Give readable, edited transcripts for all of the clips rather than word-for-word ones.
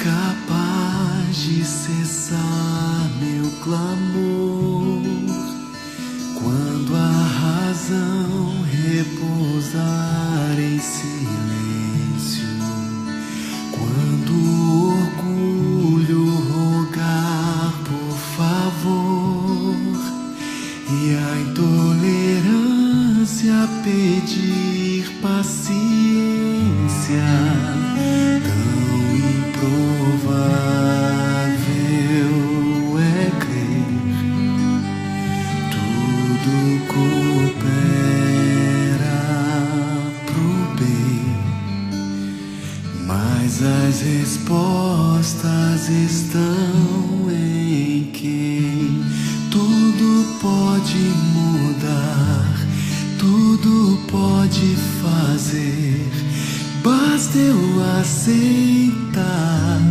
capaz de cessar meu clamor quando a razão repousar em silêncio, quando o orgulho rogar por favor e a intolerância pedir paciência. Tão improvável é crer, tudo coopera pro bem, mas as respostas estão em quem tudo pode mudar, tudo pode fazer. Basta eu aceitar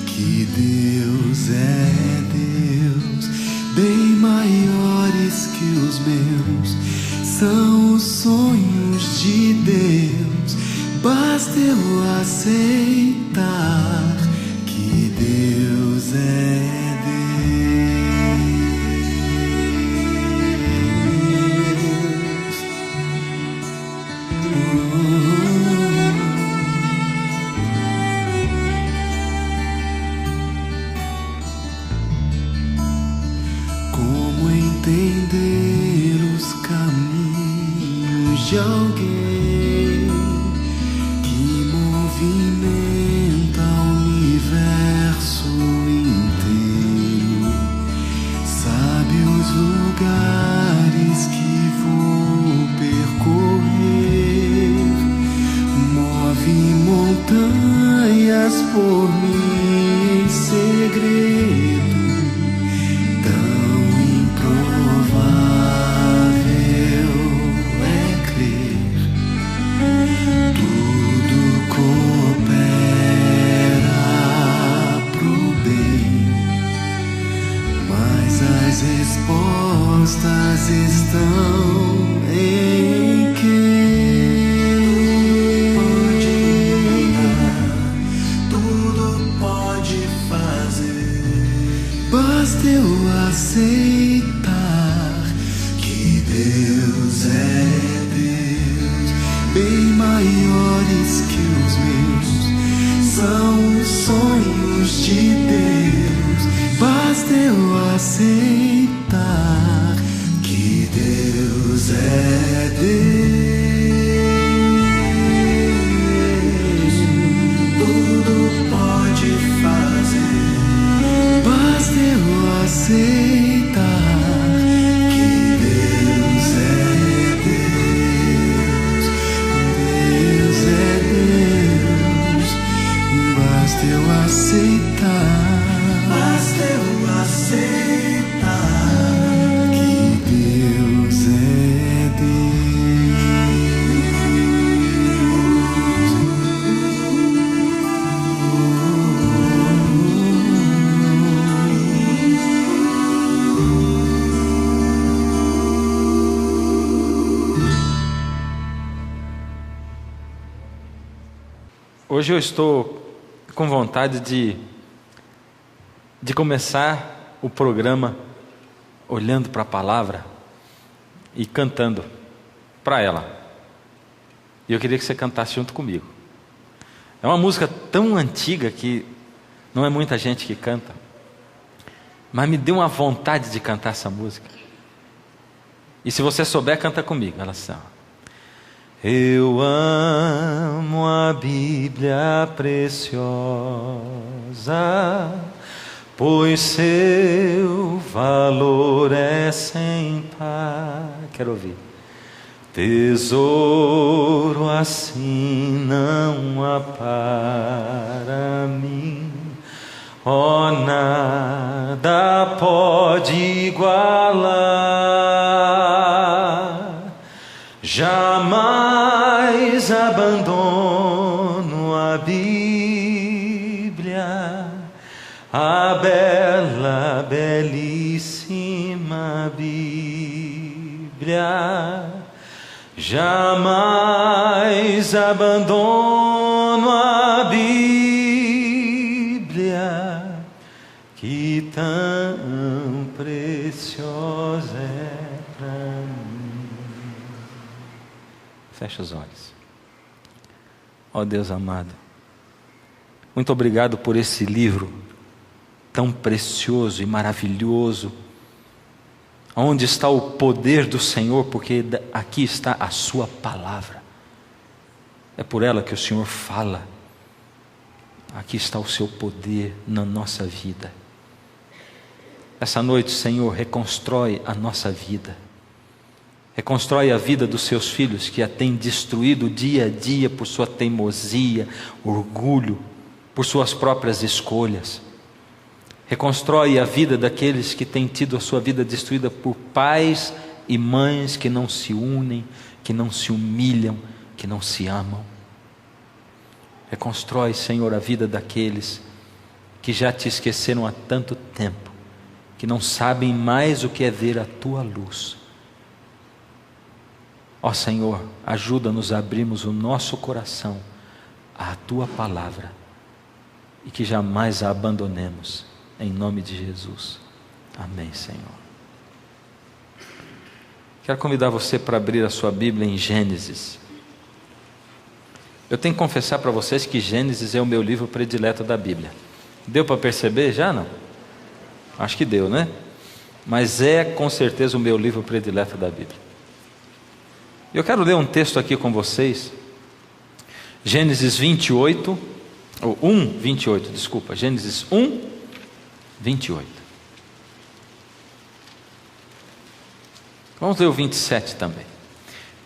que Deus é Deus, bem maiores que os meus, são os sonhos de Deus. Basta eu aceitar que Deus é entender os caminhos de alguém que movimenta o universo inteiro, sabe os lugares que vou percorrer, move montanhas por mim em segredo. As respostas estão em quem pode mudar, tudo pode fazer. Basta eu aceitar que Deus é Deus, bem maiores que os meus, são os sonhos de Deus. Basta eu aceitar que Deus é Deus, tudo pode fazer. Basta eu aceitar que Deus é Deus, Deus é Deus. Basta eu aceitar. Basta eu aceitar que Deus é Hoje eu estou com vontade de começar o programa olhando para a palavra e cantando para ela. E eu queria que você cantasse junto comigo. É uma música tão antiga que não é muita gente que canta, mas me deu uma vontade de cantar essa música. E se você souber, canta comigo. Ela assim, ó. Eu amo a Bíblia preciosa, pois seu valor é sem par. Quero ouvir. Tesouro assim não há para mim, ó, nada pode igualar. Jamais abandono a Bíblia, a bela, belíssima Bíblia. Jamais abandono a Bíblia, tão preciosa é pra mim. Fecha os olhos. Ó Deus amado, muito obrigado por esse livro tão precioso e maravilhoso, onde está o poder do Senhor, porque aqui está a sua palavra. É por ela que o Senhor fala. Aqui está o seu poder na nossa vida. Essa noite, Senhor, reconstrói a nossa vida. Reconstrói a vida dos seus filhos que a têm destruído dia a dia por sua teimosia, orgulho, por suas próprias escolhas. Reconstrói a vida daqueles que têm tido a sua vida destruída por pais e mães que não se unem, que não se humilham, que não se amam. Reconstrói, Senhor, a vida daqueles que já te esqueceram há tanto tempo, que não sabem mais o que é ver a tua luz. Ó Senhor, ajuda-nos a abrirmos o nosso coração à tua palavra e que jamais a abandonemos, em nome de Jesus. Amém, Senhor. Quero convidar você para abrir a sua Bíblia em Gênesis. Eu tenho que confessar para vocês que Gênesis é o meu livro predileto da Bíblia. Deu para perceber já, não? Acho que deu, né? Mas é com certeza o meu livro predileto da Bíblia. Eu quero ler um texto aqui com vocês. Gênesis 28, ou 1, 28, desculpa. Gênesis 1, 28. Vamos ler o 27 também.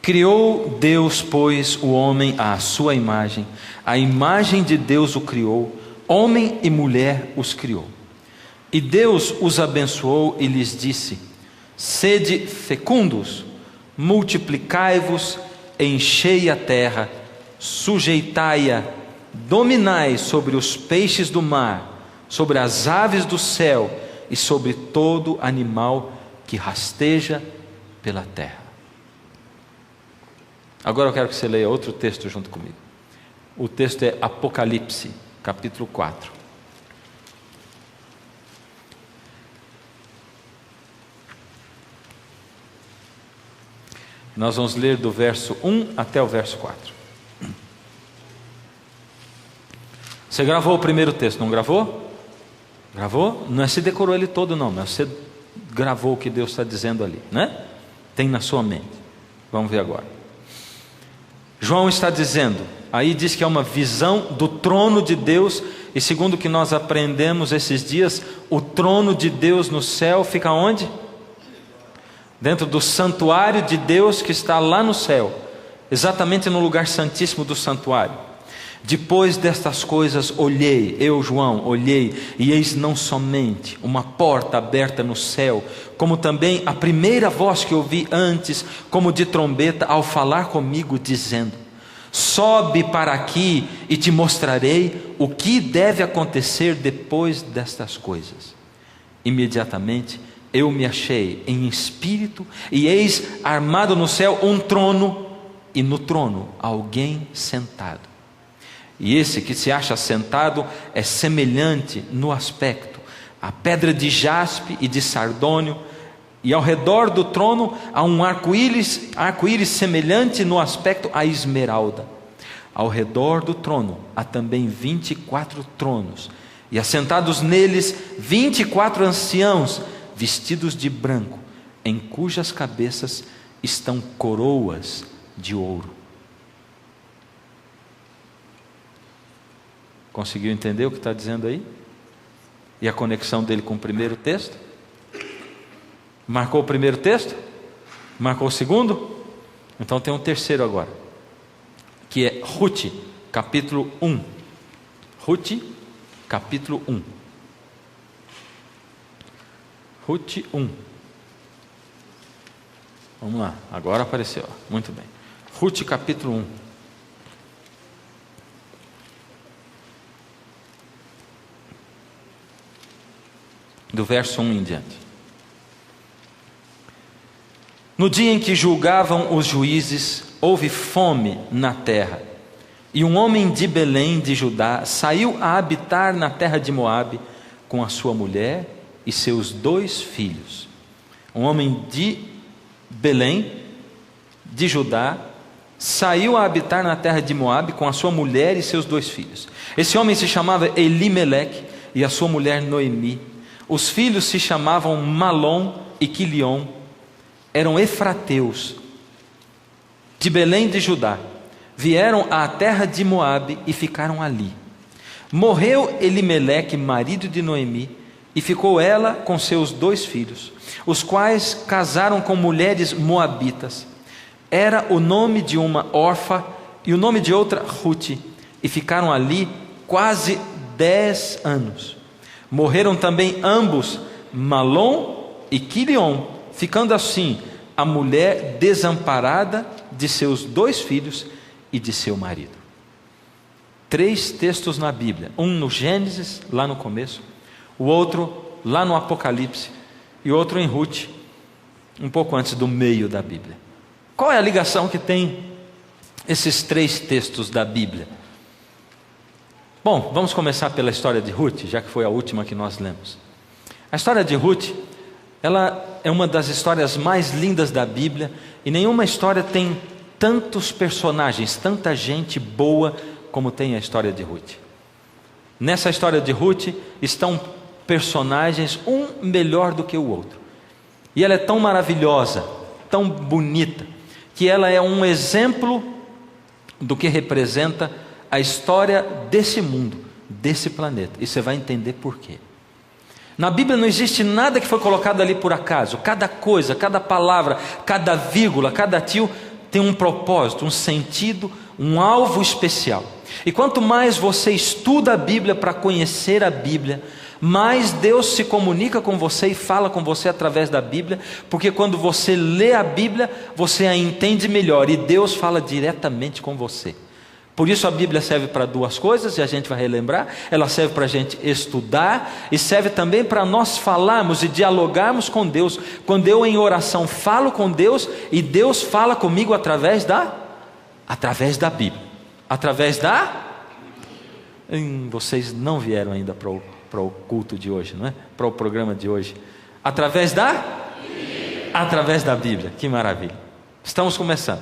Criou Deus, pois, o homem à sua imagem. A imagem de Deus o criou. Homem e mulher os criou. E Deus os abençoou e lhes disse: sede fecundos, multiplicai-vos, enchei a terra, sujeitai-a, dominai sobre os peixes do mar, sobre as aves do céu e sobre todo animal que rasteja pela terra. Agora eu quero que você leia outro texto junto comigo. O texto é Apocalipse, capítulo 4. Nós vamos ler do verso 1 até o verso 4. Você gravou o primeiro texto, não gravou? Gravou? Não é se decorou ele todo não, mas você gravou o que Deus está dizendo ali, né? Tem na sua mente. Vamos ver agora. João está dizendo, aí diz que é uma visão do trono de Deus, e segundo o que nós aprendemos esses dias, o trono de Deus no céu fica onde? Dentro do santuário de Deus que está lá no céu, exatamente no lugar santíssimo do santuário. Depois destas coisas olhei, eu João olhei, e eis não somente uma porta aberta no céu, como também a primeira voz que ouvi antes, como de trombeta, ao falar comigo, dizendo: sobe para aqui e te mostrarei o que deve acontecer depois destas coisas. Imediatamente eu me achei em espírito, e eis armado no céu um trono, e no trono alguém sentado. E esse que se acha sentado é semelhante no aspecto a pedra de jaspe e de sardônio, e ao redor do trono há um arco-íris semelhante no aspecto a esmeralda. Ao redor do trono há também 24 tronos, e assentados neles 24 anciãos, vestidos de branco, em cujas cabeças estão coroas de ouro. Conseguiu entender o que está dizendo aí? E a conexão dele com o primeiro texto? Marcou o primeiro texto? Marcou o segundo? Então tem um terceiro agora, que é Ruth, capítulo 1. Ruth, capítulo 1. Ruth 1. Vamos lá, agora apareceu. Muito bem. Ruth, capítulo 1. Do verso 1 em diante. No dia em que julgavam os juízes, houve fome na terra, e um homem de Belém de Judá saiu a habitar na terra de Moabe com a sua mulher e seus 2 filhos. Um homem de Belém, de Judá, saiu a habitar na terra de Moabe com a sua mulher e seus 2 filhos. Esse homem se chamava Elimeleque e a sua mulher Noemi. Os filhos se chamavam Malom e Quilion. Eram efrateus, de Belém de Judá. Vieram à terra de Moabe e ficaram ali. Morreu Elimeleque, marido de Noemi, e ficou ela com seus 2 filhos, os quais casaram com mulheres moabitas. Era o nome de uma Orfa e o nome de outra Rute, e ficaram ali quase 10 anos. Morreram também ambos, Malom e Quilion, ficando assim a mulher desamparada de seus 2 filhos e de seu marido. 3 textos na Bíblia, um no Gênesis, lá no começo, o outro lá no Apocalipse e outro em Rute, um pouco antes do meio da Bíblia. Qual é a ligação que tem esses 3 textos da Bíblia? Bom, vamos começar pela história de Rute, já que foi a última que nós lemos. A história de Rute, ela é uma das histórias mais lindas da Bíblia, e nenhuma história tem tantos personagens, tanta gente boa como tem a história de Rute. Nessa história de Rute estão personagens, um melhor do que o outro. E ela é tão maravilhosa, tão bonita, que ela é um exemplo do que representa a história desse mundo, desse planeta. E você vai entender por quê. Na Bíblia não existe nada que foi colocado ali por acaso. Cada coisa, cada palavra, cada vírgula, cada tio tem um propósito, um sentido, um alvo especial. E quanto mais você estuda a Bíblia para conhecer a Bíblia, mais Deus se comunica com você e fala com você através da Bíblia, porque quando você lê a Bíblia, você a entende melhor e Deus fala diretamente com você. Por isso a Bíblia serve para 2 coisas, e a gente vai relembrar. Ela serve para a gente estudar, e serve também para nós falarmos e dialogarmos com Deus. Quando eu em oração falo com Deus, e Deus fala comigo através da Bíblia. Através da... Vocês não vieram ainda para o culto de hoje, não é? Para o programa de hoje. Através da Bíblia. Que maravilha. Estamos começando.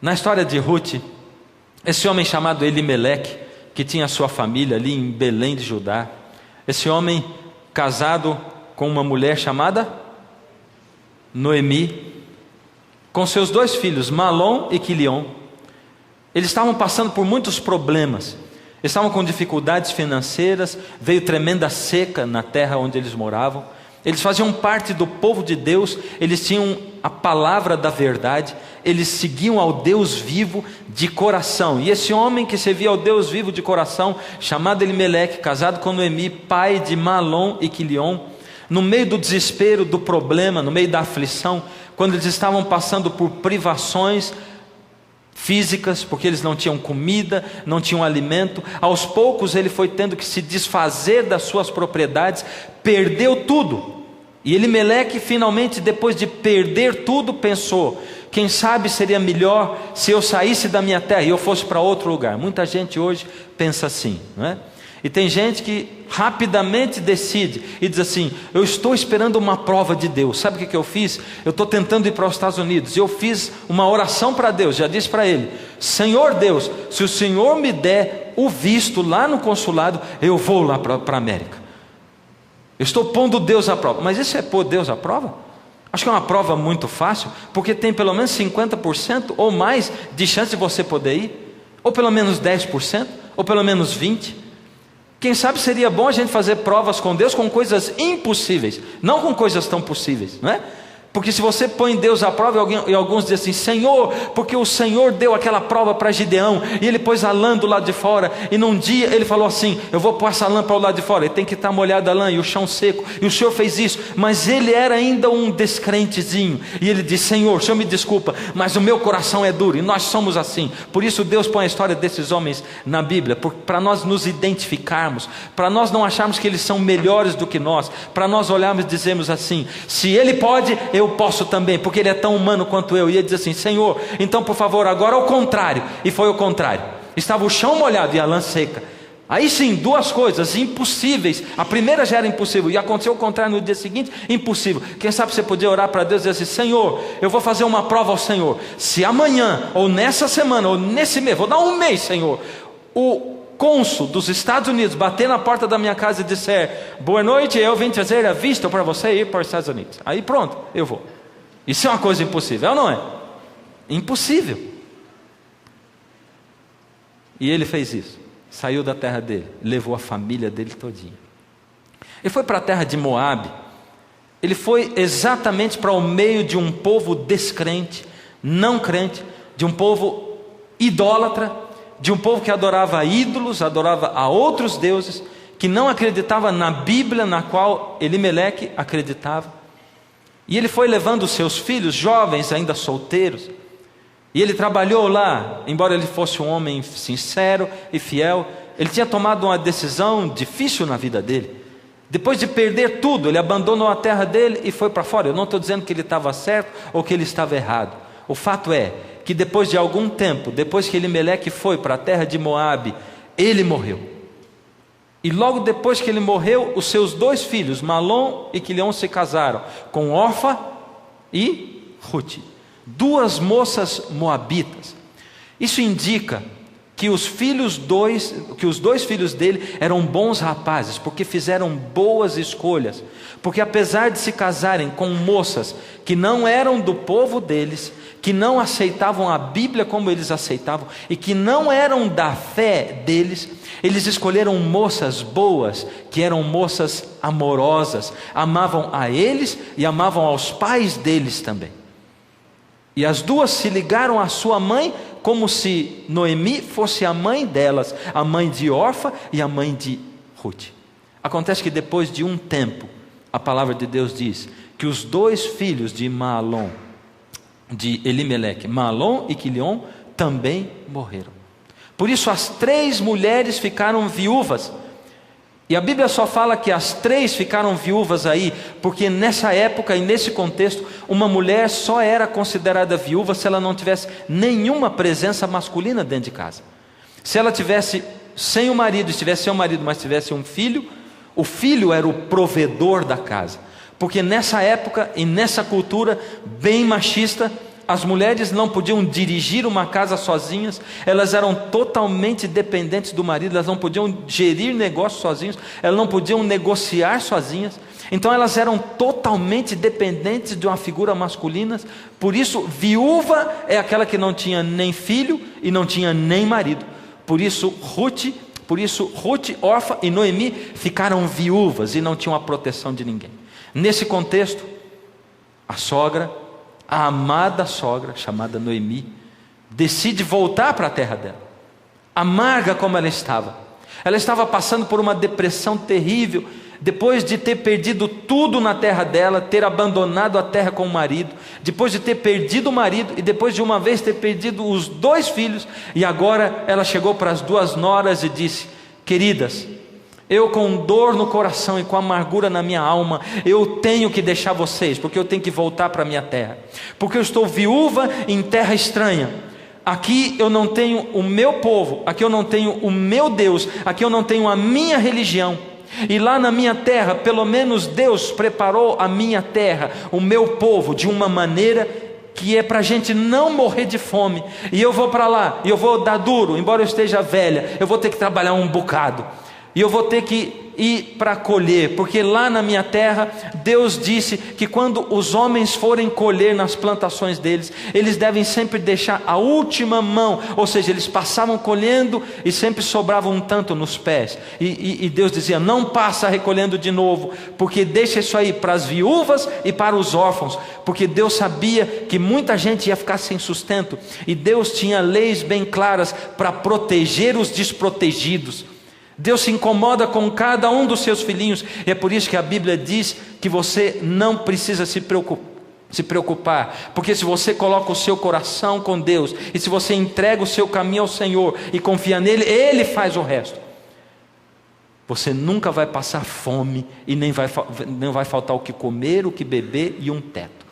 Na história de Rute, esse homem chamado Elimeleque, que tinha sua família ali em Belém de Judá, esse homem casado com uma mulher chamada Noemi, com seus 2 filhos, Malom e Quilion, eles estavam passando por muitos problemas, estavam com dificuldades financeiras, veio tremenda seca na terra onde eles moravam. Eles faziam parte do povo de Deus, eles tinham a palavra da verdade, eles seguiam ao Deus vivo de coração. E esse homem que servia ao Deus vivo de coração, chamado Elimeleque, casado com Noemi, pai de Malom e Quilion, no meio do desespero, do problema, no meio da aflição, quando eles estavam passando por privações físicas, porque eles não tinham comida, não tinham alimento, aos poucos ele foi tendo que se desfazer das suas propriedades, perdeu tudo. E Elimeleque finalmente, depois de perder tudo, pensou: quem sabe seria melhor se eu saísse da minha terra e eu fosse para outro lugar. Muita gente hoje pensa assim, não é? E tem gente que rapidamente decide e diz assim: eu estou esperando uma prova de Deus. Sabe o que eu fiz? Eu estou tentando ir para os Estados Unidos. Eu fiz uma oração para Deus, já disse para Ele: Senhor Deus, se o Senhor me der o visto lá no consulado, eu vou lá para a América. Eu estou pondo Deus à prova. Mas isso é pôr Deus à prova? Acho que é uma prova muito fácil, porque tem pelo menos 50% ou mais de chance de você poder ir, ou pelo menos 10%, ou pelo menos 20%. Quem sabe seria bom a gente fazer provas com Deus com coisas impossíveis, não com coisas tão possíveis, não é? Porque se você põe Deus à prova, e alguns dizem assim: Senhor, porque o Senhor deu aquela prova para Gideão, e ele pôs a lã do lado de fora, e num dia ele falou assim: eu vou pôr essa lã para o lado de fora, e tem que estar molhada a lã, e o chão seco, e o Senhor fez isso. Mas ele era ainda um descrentezinho, e ele disse: Senhor, o Senhor me desculpa, mas o meu coração é duro, e nós somos assim. Por isso Deus põe a história desses homens na Bíblia, para nós nos identificarmos, para nós não acharmos que eles são melhores do que nós, para nós olharmos e dizermos assim: se ele pode, eu posso também, porque ele é tão humano quanto eu. E ele diz assim: Senhor, então por favor, agora ao contrário. E foi o contrário. Estava o chão molhado e a lã seca. Aí sim, duas coisas impossíveis. A primeira já era impossível, e aconteceu o contrário no dia seguinte, impossível. Quem sabe você podia orar para Deus e dizer assim: Senhor, eu vou fazer uma prova ao Senhor. Se amanhã, ou nessa semana, ou nesse mês, vou dar um mês, Senhor, o cônsul dos Estados Unidos bater na porta da minha casa e disser: boa noite, eu vim trazer a vista para você ir para os Estados Unidos. Aí pronto, eu vou. Isso é uma coisa impossível, ou não é? Impossível. E ele fez isso. Saiu da terra dele, levou a família dele todinha. Ele foi para a terra de Moabe. Ele foi exatamente para o meio de um povo descrente, não crente, de um povo idólatra, de um povo que adorava ídolos, adorava a outros deuses, que não acreditava na Bíblia na qual Elimeleque acreditava. E ele foi levando os seus filhos, jovens, ainda solteiros, e ele trabalhou lá. Embora ele fosse um homem sincero e fiel, ele tinha tomado uma decisão difícil na vida dele. Depois de perder tudo, ele abandonou a terra dele e foi para fora. Eu não estou dizendo que ele estava certo ou que ele estava errado. O fato é que depois de algum tempo, depois que Elimeleque foi para a terra de Moabe, ele morreu. E logo depois que ele morreu, os seus dois filhos, Malom e Quilion, se casaram com Orfa e Ruth, duas moças moabitas. Isso indica que os dois filhos dele eram bons rapazes, porque fizeram boas escolhas, porque apesar de se casarem com moças que não eram do povo deles, que não aceitavam a Bíblia como eles aceitavam, e que não eram da fé deles, eles escolheram moças boas, que eram moças amorosas, amavam a eles e amavam aos pais deles também. E as duas se ligaram à sua mãe, como se Noemi fosse a mãe delas, a mãe de Orfa e a mãe de Ruth. Acontece que depois de um tempo, a palavra de Deus diz que os dois filhos de Malom, de Elimeleque, Malom e Quilion, também morreram. Por isso as três mulheres ficaram viúvas. E a Bíblia só fala que as três ficaram viúvas aí, porque nessa época e nesse contexto, uma mulher só era considerada viúva se ela não tivesse nenhuma presença masculina dentro de casa. Se ela tivesse sem o marido, estivesse sem o marido, mas tivesse um filho, o filho era o provedor da casa. Porque nessa época e nessa cultura bem machista, as mulheres não podiam dirigir uma casa sozinhas, elas eram totalmente dependentes do marido, elas não podiam gerir negócios sozinhas, elas não podiam negociar sozinhas, então elas eram totalmente dependentes de uma figura masculina. Por isso, viúva é aquela que não tinha nem filho e não tinha nem marido. Por isso Ruth, Orfa e Noemi ficaram viúvas e não tinham a proteção de ninguém. Nesse contexto, a sogra, a amada sogra, chamada Noemi, decide voltar para a terra dela, amarga como ela estava. Ela estava passando por uma depressão terrível, depois de ter perdido tudo na terra dela, ter abandonado a terra com o marido, depois de ter perdido o marido, e depois de uma vez ter perdido os dois filhos, e agora ela chegou para as duas noras e disse: queridas, eu com dor no coração e com amargura na minha alma, eu tenho que deixar vocês, porque eu tenho que voltar para a minha terra, porque eu estou viúva em terra estranha. Aqui eu não tenho o meu povo, aqui eu não tenho o meu Deus, aqui eu não tenho a minha religião. E lá na minha terra, pelo menos Deus preparou a minha terra, o meu povo, de uma maneira que é para a gente não morrer de fome. E eu vou para lá, e eu vou dar duro, embora eu esteja velha, eu vou ter que trabalhar um bocado. E eu vou ter que ir para colher, porque lá na minha terra, Deus disse que quando os homens forem colher nas plantações deles, eles devem sempre deixar a última mão, ou seja, eles passavam colhendo e sempre sobrava um tanto nos pés. E Deus dizia: não passa recolhendo de novo, porque deixa isso aí para as viúvas e para os órfãos, porque Deus sabia que muita gente ia ficar sem sustento, e Deus tinha leis bem claras para proteger os desprotegidos. Deus se incomoda com cada um dos seus filhinhos, e é por isso que a Bíblia diz que você não precisa se preocupar, porque se você coloca o seu coração com Deus, e se você entrega o seu caminho ao Senhor e confia nele, Ele faz o resto. Você nunca vai passar fome e nem vai faltar o que comer, o que beber e um teto.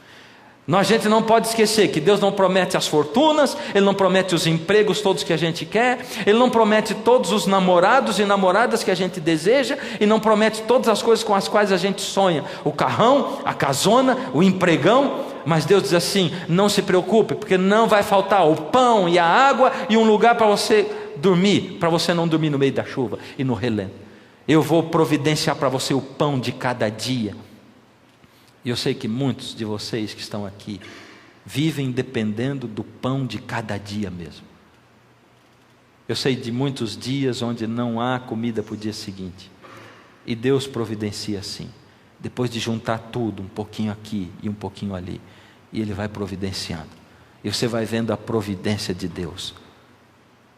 A gente não pode esquecer que Deus não promete as fortunas, Ele não promete os empregos todos que a gente quer, Ele não promete todos os namorados e namoradas que a gente deseja, e não promete todas as coisas com as quais a gente sonha, o carrão, a casona, o empregão. Mas Deus diz assim: não se preocupe, porque não vai faltar o pão e a água e um lugar para você dormir, para você não dormir no meio da chuva e no relento. Eu vou providenciar para você o pão de cada dia. E eu sei que muitos de vocês que estão aqui vivem dependendo do pão de cada dia mesmo. Eu sei de muitos dias onde não há comida para o dia seguinte, e Deus providencia assim, depois de juntar tudo, um pouquinho aqui e um pouquinho ali, e Ele vai providenciando, e você vai vendo a providência de Deus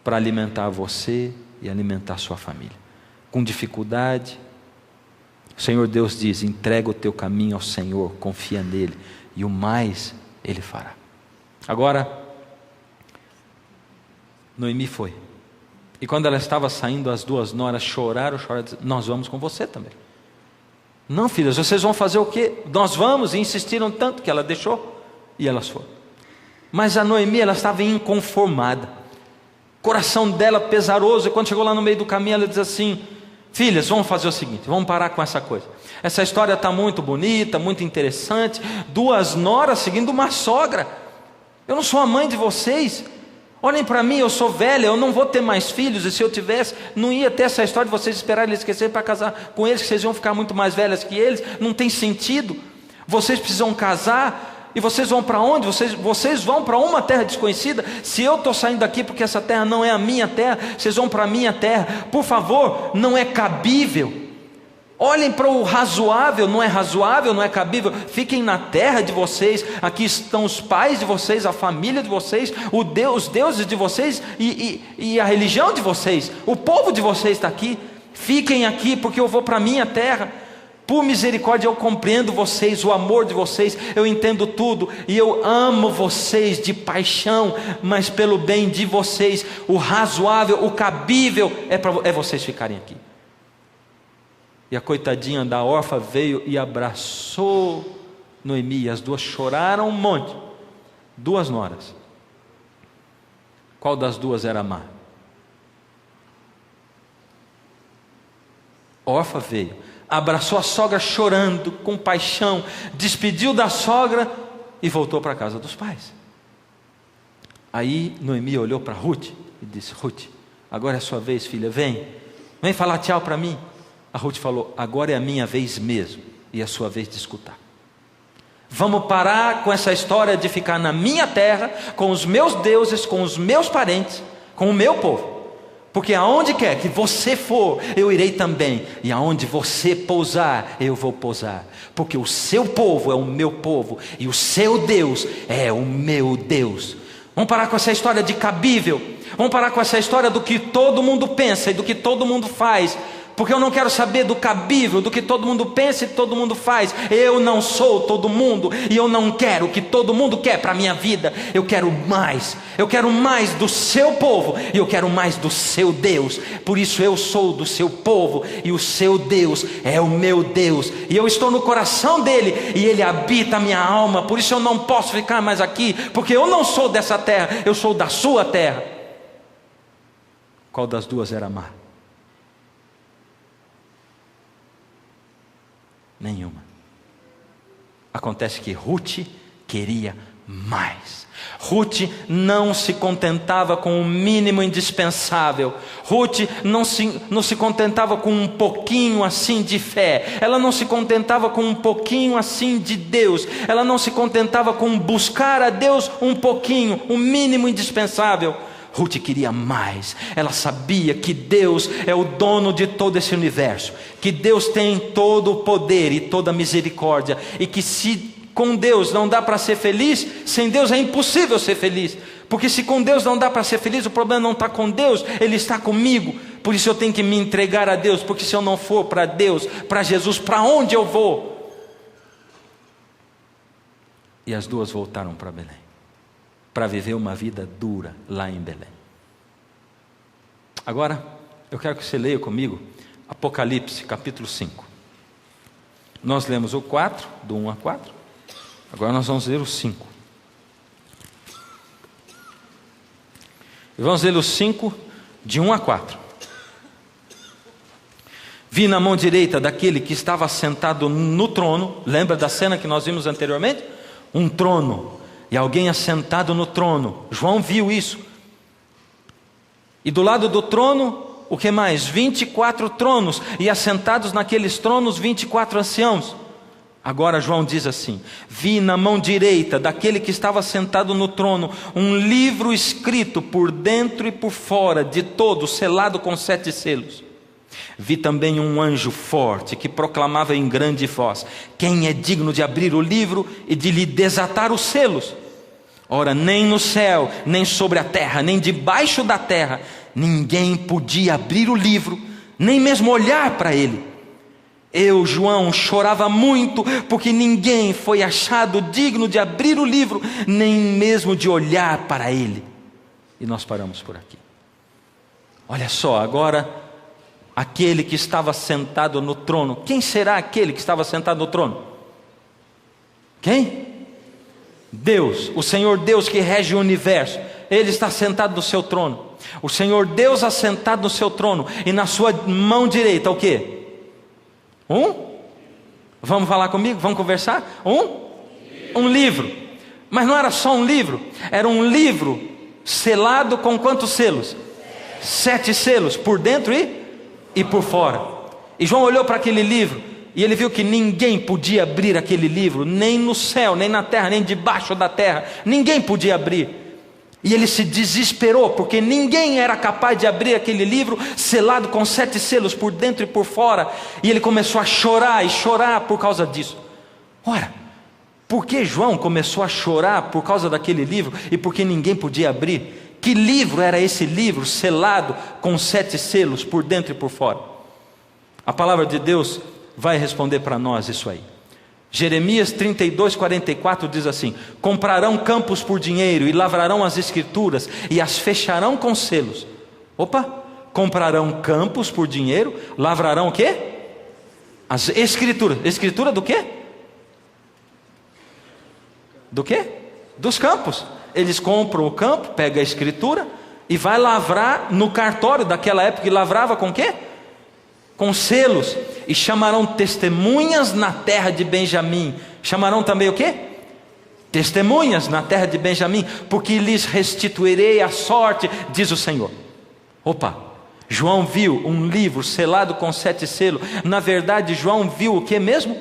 para alimentar você e alimentar sua família. Com dificuldade, o Senhor Deus diz: entrega o teu caminho ao Senhor, confia nele, e o mais Ele fará. Agora, Noemi foi, e quando ela estava saindo, as duas noras choraram, dizendo: nós vamos com você também. Não, filhas, vocês vão fazer o quê? Nós vamos. E insistiram tanto que ela deixou, e elas foram. Mas a Noemi, ela estava inconformada, coração dela pesaroso, e quando chegou lá no meio do caminho, ela diz assim: filhas, vamos fazer o seguinte, vamos parar com essa coisa. Essa história está muito bonita, muito interessante. Duas noras seguindo uma sogra. Eu não sou a mãe de vocês. Olhem para mim, eu sou velha, eu não vou ter mais filhos. E se eu tivesse, não ia ter essa história de vocês esperarem eles esquecerem para casar com eles, que vocês iam ficar muito mais velhas que eles. Não tem sentido. Vocês precisam casar. E vocês vão para onde? Vocês vão para uma terra desconhecida. Se eu estou saindo daqui porque essa terra não é a minha terra, vocês vão para a minha terra. Por favor, não é cabível. Olhem para o razoável, não é cabível. Fiquem na terra de vocês. Aqui estão os pais de vocês, a família de vocês, os deuses de vocês e a religião de vocês. O povo de vocês está aqui. Fiquem aqui porque eu vou para a minha terra. Por misericórdia, eu compreendo vocês, o amor de vocês, eu entendo tudo, e eu amo vocês de paixão, mas pelo bem de vocês, o razoável, o cabível, é vocês ficarem aqui. E a coitadinha da órfã veio e abraçou Noemi, e as duas choraram um monte. Duas noras. Qual das duas era má? A órfã veio, abraçou a sogra chorando, com paixão, despediu da sogra e voltou para a casa dos pais. Aí Noemi olhou para Ruth e disse: Ruth, agora é a sua vez, filha, vem falar tchau para mim. A Ruth falou: agora é a minha vez mesmo, e é a sua vez de escutar. Vamos parar com essa história de ficar na minha terra, com os meus deuses, com os meus parentes, com o meu povo. Porque aonde quer que você for, eu irei também. E aonde você pousar, eu vou pousar. Porque o seu povo é o meu povo, e o seu Deus é o meu Deus. Vamos parar com essa história de cabível. Vamos parar com essa história do que todo mundo pensa e do que todo mundo faz. Porque eu não quero saber do cabível, do que todo mundo pensa e todo mundo faz. Eu não sou todo mundo, e eu não quero o que todo mundo quer para a minha vida. Eu quero mais do seu povo, e eu quero mais do seu Deus. Por isso eu sou do seu povo, e o seu Deus é o meu Deus, e eu estou no coração dele, e ele habita a minha alma. Por isso eu não posso ficar mais aqui, porque eu não sou dessa terra, eu sou da sua terra. Qual das duas era má? Nenhuma. Acontece que Ruth queria mais. Ruth não se contentava com o mínimo indispensável. Ruth não se contentava com um pouquinho assim de fé. Ela não se contentava com um pouquinho assim de Deus. Ela não se contentava com buscar a Deus um pouquinho, o mínimo indispensável. Ruth queria mais. Ela sabia que Deus é o dono de todo esse universo, que Deus tem todo o poder e toda a misericórdia, e que se com Deus não dá para ser feliz, sem Deus é impossível ser feliz. Porque se com Deus não dá para ser feliz, o problema não está com Deus, Ele está comigo. Por isso eu tenho que me entregar a Deus, porque se eu não for para Deus, para Jesus, para onde eu vou? E as duas voltaram para Belém, para viver uma vida dura lá em Belém. Agora, eu quero que você leia comigo Apocalipse capítulo 5. Nós lemos o 4, do 1 a 4. Agora nós vamos ler o 5. E vamos ler o 5, de 1 a 4. Vi na mão direita daquele que estava sentado no trono. Lembra da cena que nós vimos anteriormente? Um trono, e alguém assentado no trono. João viu isso. E do lado do trono, o que mais? 24 tronos, e assentados naqueles tronos 24 anciãos. Agora João diz assim: vi na mão direita daquele que estava sentado no trono um livro escrito por dentro e por fora, de todo, selado com 7 selos. Vi também um anjo forte que proclamava em grande voz: quem é digno de abrir o livro e de lhe desatar os selos? Ora, nem no céu, nem sobre a terra, nem debaixo da terra, ninguém podia abrir o livro, nem mesmo olhar para ele. Eu, João, chorava muito, porque ninguém foi achado digno de abrir o livro, nem mesmo de olhar para ele. E nós paramos por aqui. Olha só, agora, aquele que estava sentado no trono. Quem será aquele que estava sentado no trono? Quem? Deus, o Senhor Deus que rege o universo. Ele está sentado no seu trono. O Senhor Deus assentado no seu trono, e na sua mão direita o quê? Vamos falar comigo? Vamos conversar? Um livro. Mas não era só um livro, era um livro selado com quantos selos? 7 selos, por dentro e por fora. E João olhou para aquele livro, e ele viu que ninguém podia abrir aquele livro, nem no céu, nem na terra, nem debaixo da terra. Ninguém podia abrir. E ele se desesperou, porque ninguém era capaz de abrir aquele livro selado com 7 selos por dentro e por fora. E ele começou a chorar e chorar por causa disso. Ora, por que João começou a chorar por causa daquele livro e porque ninguém podia abrir? Que livro era esse livro selado com 7 selos por dentro e por fora? A palavra de Deus vai responder para nós isso aí. Jeremias 32:44 diz assim: comprarão campos por dinheiro e lavrarão as escrituras e as fecharão com selos. Opa, comprarão campos por dinheiro, lavrarão o quê? As escrituras. Escritura do quê? Do quê? Dos campos. Eles compram o campo, pega a escritura e vai lavrar no cartório daquela época, e lavrava com o quê? Com selos. E chamarão testemunhas na terra de Benjamim. Chamarão também o quê? Testemunhas na terra de Benjamim, porque lhes restituirei a sorte, diz o Senhor. Opa, João viu um livro selado com 7 selos. Na verdade, João viu o que mesmo?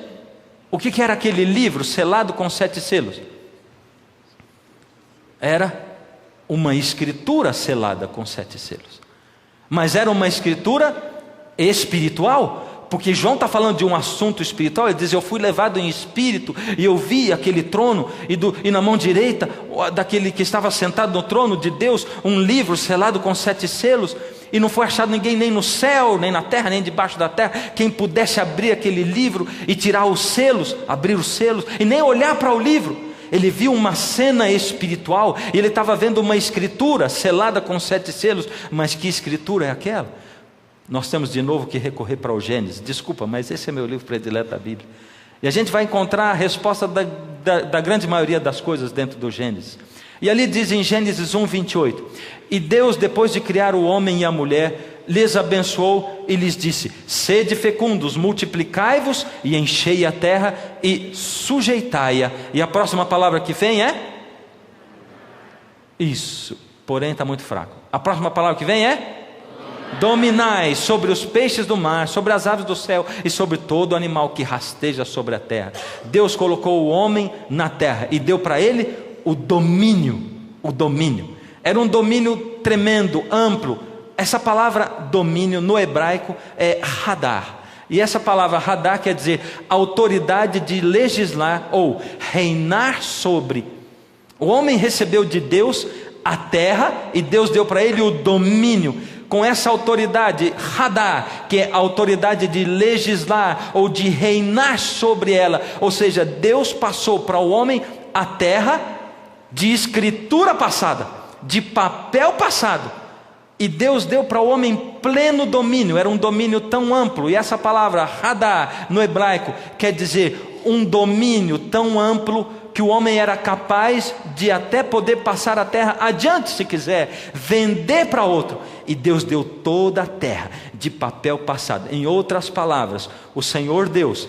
O que era aquele livro selado com 7 selos? Era uma escritura selada com 7 selos. Mas era uma escritura espiritual, porque João está falando de um assunto espiritual. Ele diz: eu fui levado em espírito, e eu vi aquele trono, e na mão direita daquele que estava sentado no trono de Deus, um livro selado com 7 selos, e não foi achado ninguém, nem no céu, nem na terra, nem debaixo da terra, quem pudesse abrir aquele livro e tirar os selos, abrir os selos, e nem olhar para o livro. Ele viu uma cena espiritual, e ele estava vendo uma escritura selada com 7 selos. Mas que escritura é aquela? Nós temos de novo que recorrer para o Gênesis. Desculpa, mas esse é meu livro predileto da Bíblia. E a gente vai encontrar a resposta da grande maioria das coisas dentro do Gênesis. E ali diz em Gênesis 1:28: e Deus, depois de criar o homem e a mulher, lhes abençoou e lhes disse: sede fecundos, multiplicai-vos e enchei a terra e sujeitai-a. E a próxima palavra que vem é? Isso, porém está muito fraco. A próxima palavra que vem é? Dominai sobre os peixes do mar, sobre as aves do céu e sobre todo animal que rasteja sobre a terra. Deus colocou o homem na terra e deu para ele o domínio. O domínio era um domínio tremendo, amplo. Essa palavra domínio no hebraico é hadar. E essa palavra hadar quer dizer autoridade de legislar ou reinar sobre. O homem recebeu de Deus a terra, e Deus deu para ele o domínio. Com essa autoridade, hadar, que é a autoridade de legislar ou de reinar sobre ela. Ou seja, Deus passou para o homem a terra de escritura passada, de papel passado. E Deus deu para o homem pleno domínio. Era um domínio tão amplo. E essa palavra hadar no hebraico quer dizer um domínio tão amplo que o homem era capaz de até poder passar a terra adiante se quiser, vender para outro. E Deus deu toda a terra de papel passado. Em outras palavras, o Senhor Deus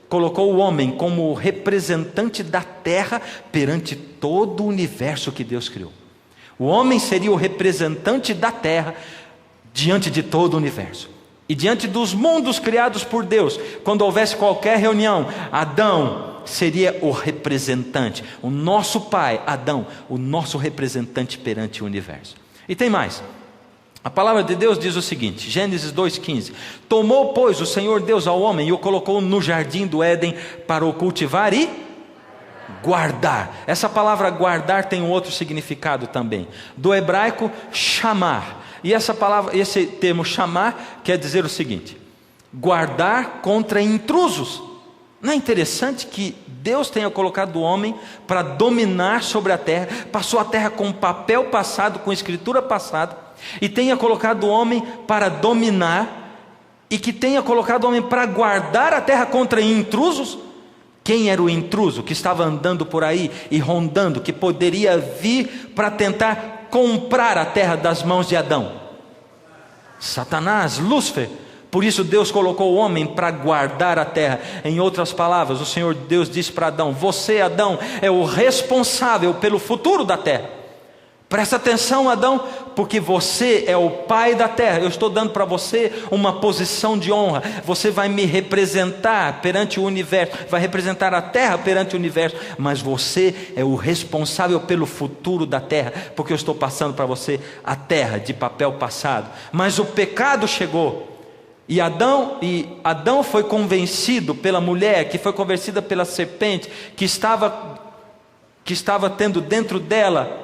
colocou o homem como o representante da terra perante todo o universo que Deus criou. O homem seria o representante da terra diante de todo o universo. E diante dos mundos criados por Deus, quando houvesse qualquer reunião, Adão seria o representante, o nosso pai, Adão, o nosso representante perante o universo. E tem mais. A palavra de Deus diz o seguinte, Gênesis 2,15: tomou, pois, o Senhor Deus ao homem e o colocou no jardim do Éden para o cultivar e guardar. Essa palavra guardar tem um outro significado também, do hebraico chamar. E essa palavra, esse termo chamar quer dizer o seguinte: guardar contra intrusos. Não é interessante que Deus tenha colocado o homem para dominar sobre a terra, passou a terra com papel passado, com escritura passada, e tenha colocado o homem para dominar, e que tenha colocado o homem para guardar a terra contra intrusos? Quem era o intruso que estava andando por aí e rondando, que poderia vir para tentar comprar a terra das mãos de Adão? Satanás, Lúcifer. Por isso Deus colocou o homem para guardar a terra. Em outras palavras, o Senhor Deus disse para Adão: você, Adão, é o responsável pelo futuro da terra. Presta atenção, Adão, porque você é o pai da terra. Eu estou dando para você uma posição de honra. Você vai me representar perante o universo, vai representar a terra perante o universo, mas você é o responsável pelo futuro da terra, porque eu estou passando para você a terra de papel passado. Mas o pecado chegou. E Adão foi convencido pela mulher, que foi convencida pela serpente, que estava tendo dentro dela,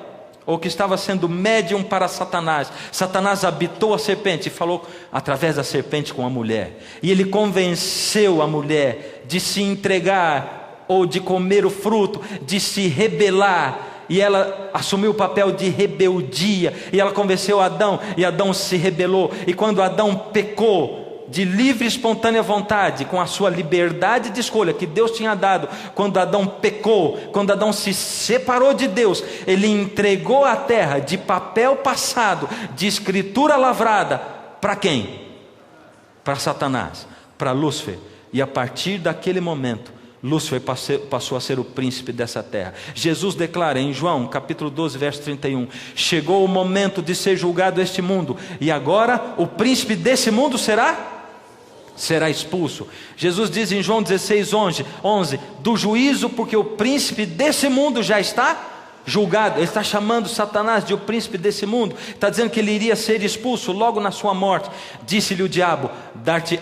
ou que estava sendo médium para Satanás. Satanás habitou a serpente e falou através da serpente com a mulher. E ele convenceu a mulher de se entregar, ou de comer o fruto, de se rebelar. E ela assumiu o papel de rebeldia. E ela convenceu Adão, e Adão se rebelou. E quando Adão pecou, de livre e espontânea vontade, com a sua liberdade de escolha que Deus tinha dado, quando Adão pecou, quando Adão se separou de Deus, ele entregou a terra de papel passado, de escritura lavrada, para quem? Para Satanás, para Lúcifer. E a partir daquele momento, Lúcifer passou a ser o príncipe dessa terra. Jesus declara em João capítulo 12 verso 31: chegou o momento de ser julgado este mundo, e agora o príncipe desse mundo será expulso. Jesus diz em João 16:11, do juízo, porque o príncipe desse mundo já está julgado. Ele está chamando Satanás de o príncipe desse mundo, está dizendo que ele iria ser expulso logo na sua morte. Disse-lhe o diabo,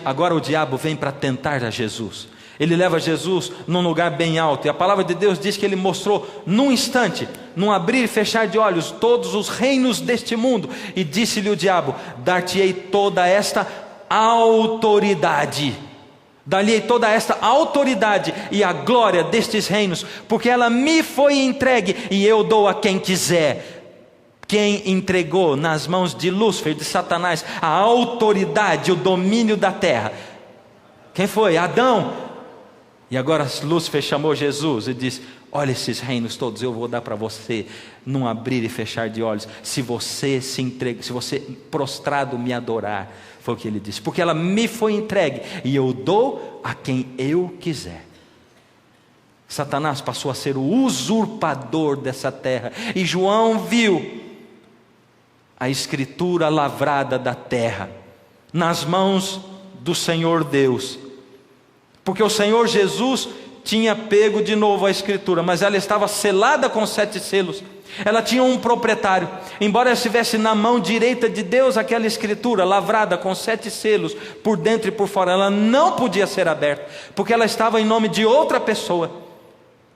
agora o diabo vem para tentar a Jesus. Ele leva Jesus num lugar bem alto, e a palavra de Deus diz que ele mostrou num instante, num abrir e fechar de olhos, todos os reinos deste mundo. E disse-lhe o diabo: dar-te-ei toda esta autoridade, dar-lhe toda esta autoridade e a glória destes reinos, porque ela me foi entregue, e eu dou a quem quiser. Quem entregou nas mãos de Lúcifer, de Satanás, a autoridade, o domínio da terra? Quem foi? Adão. E agora Lúcifer chamou Jesus e disse: olha, esses reinos todos eu vou dar para você, num abrir e fechar de olhos, se você se entrega, se você prostrado me adorar. Foi o que ele disse, porque ela me foi entregue, e eu dou a quem eu quiser. Satanás passou a ser o usurpador dessa terra, e João viu a escritura lavrada da terra nas mãos do Senhor Deus, porque o Senhor Jesus tinha pego de novo a escritura, mas ela estava selada com 7 selos. Ela tinha um proprietário. Embora estivesse na mão direita de Deus aquela escritura lavrada com 7 selos por dentro e por fora, ela não podia ser aberta, porque ela estava em nome de outra pessoa.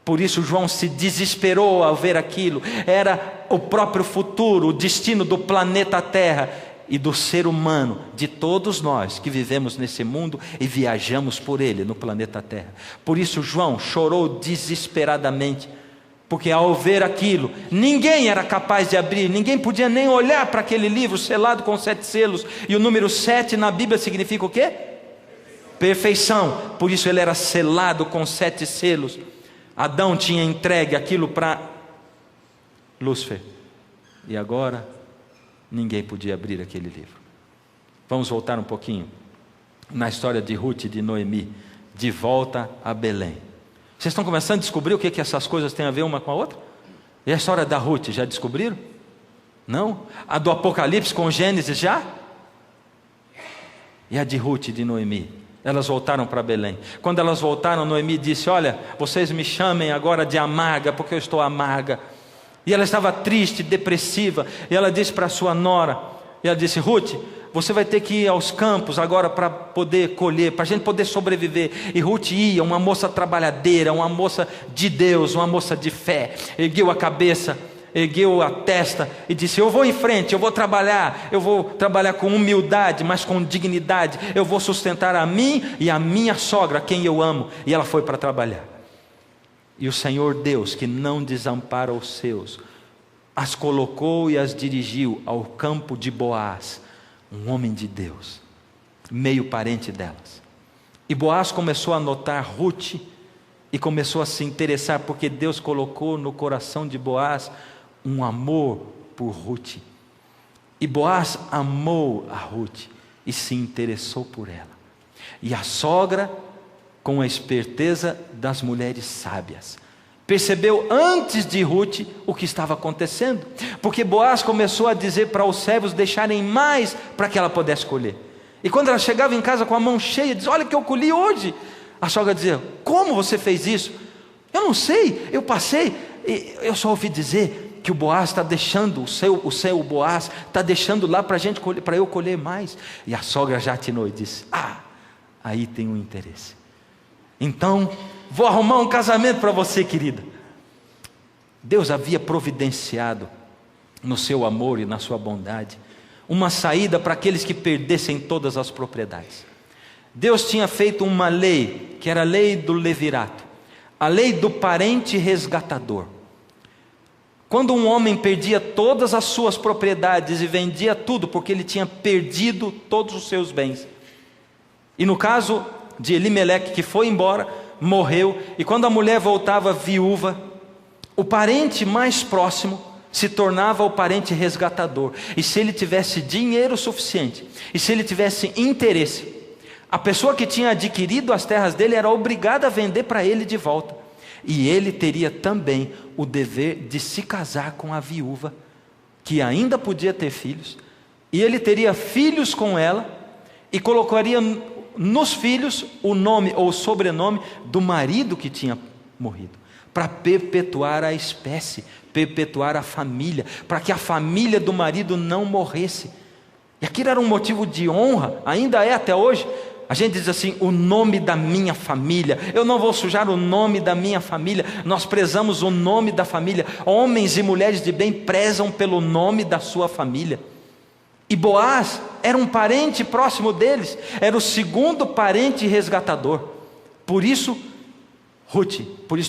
Por isso João se desesperou ao ver aquilo. Era o próprio futuro, o destino do planeta Terra e do ser humano, de todos nós que vivemos nesse mundo e viajamos por ele no planeta Terra. Por isso João chorou desesperadamente, porque ao ver aquilo, ninguém era capaz de abrir, ninguém podia nem olhar para aquele livro selado com 7 selos. E o número 7 na Bíblia significa o quê? perfeição. Por isso ele era selado com 7 selos. Adão tinha entregue aquilo para Lúcifer, e agora ninguém podia abrir aquele livro. Vamos voltar um pouquinho na história de Ruth e de Noemi, de volta a Belém. Vocês estão começando a descobrir o que essas coisas têm a ver uma com a outra? E a história da Ruth, já descobriram? Não? A do Apocalipse com Gênesis já? E a de Ruth e de Noemi? Elas voltaram para Belém. Quando elas voltaram, Noemi disse: olha, vocês me chamem agora de amarga, porque eu estou amarga. E ela estava triste, depressiva. E ela disse para sua nora, e ela disse: Ruth, você vai ter que ir aos campos agora para poder colher, para a gente poder sobreviver. E Ruth ia, uma moça trabalhadeira, uma moça de Deus, uma moça de fé. Ergueu a cabeça, ergueu a testa e disse: eu vou em frente, eu vou trabalhar com humildade, mas com dignidade. Eu vou sustentar a mim e a minha sogra, quem eu amo. E ela foi para trabalhar. E o Senhor Deus, que não desampara os seus, as colocou e as dirigiu ao campo de Boaz, um homem de Deus, meio parente delas. E Boaz começou a notar Ruth e começou a se interessar, porque Deus colocou no coração de Boaz um amor por Ruth. E Boaz amou a Ruth e se interessou por ela. E a sogra, com a esperteza das mulheres sábias, percebeu antes de Ruth o que estava acontecendo, porque Boaz começou a dizer para os servos deixarem mais para que ela pudesse colher. E quando ela chegava em casa com a mão cheia, dizia: olha que eu colhi hoje. A sogra dizia: como você fez isso? Eu não sei, eu passei, eu só ouvi dizer que o Boaz está deixando, o seu Boaz está deixando lá para gente colher, para eu colher mais. E a sogra já atinou e disse: aí tem um interesse. Então, vou arrumar um casamento para você, querida. Deus havia providenciado, no seu amor e na sua bondade, uma saída para aqueles que perdessem todas as propriedades. Deus tinha feito uma lei, que era a lei do levirato, a lei do parente resgatador. Quando um homem perdia todas as suas propriedades e vendia tudo, porque ele tinha perdido todos os seus bens. E no caso de Elimeleque, que foi embora, morreu, e quando a mulher voltava viúva, o parente mais próximo se tornava o parente resgatador. E se ele tivesse dinheiro suficiente, e se ele tivesse interesse, a pessoa que tinha adquirido as terras dele era obrigada a vender para ele de volta. E ele teria também o dever de se casar com a viúva, que ainda podia ter filhos, e ele teria filhos com ela, e colocaria nos filhos o nome ou o sobrenome do marido que tinha morrido, para perpetuar a espécie, perpetuar a família, para que a família do marido não morresse. E aquilo era um motivo de honra, ainda é até hoje. A gente diz assim: o nome da minha família, eu não vou sujar o nome da minha família. Nós prezamos o nome da família. Homens e mulheres de bem prezam pelo nome da sua família. E Boaz era um parente próximo deles, era o segundo parente resgatador. Por isso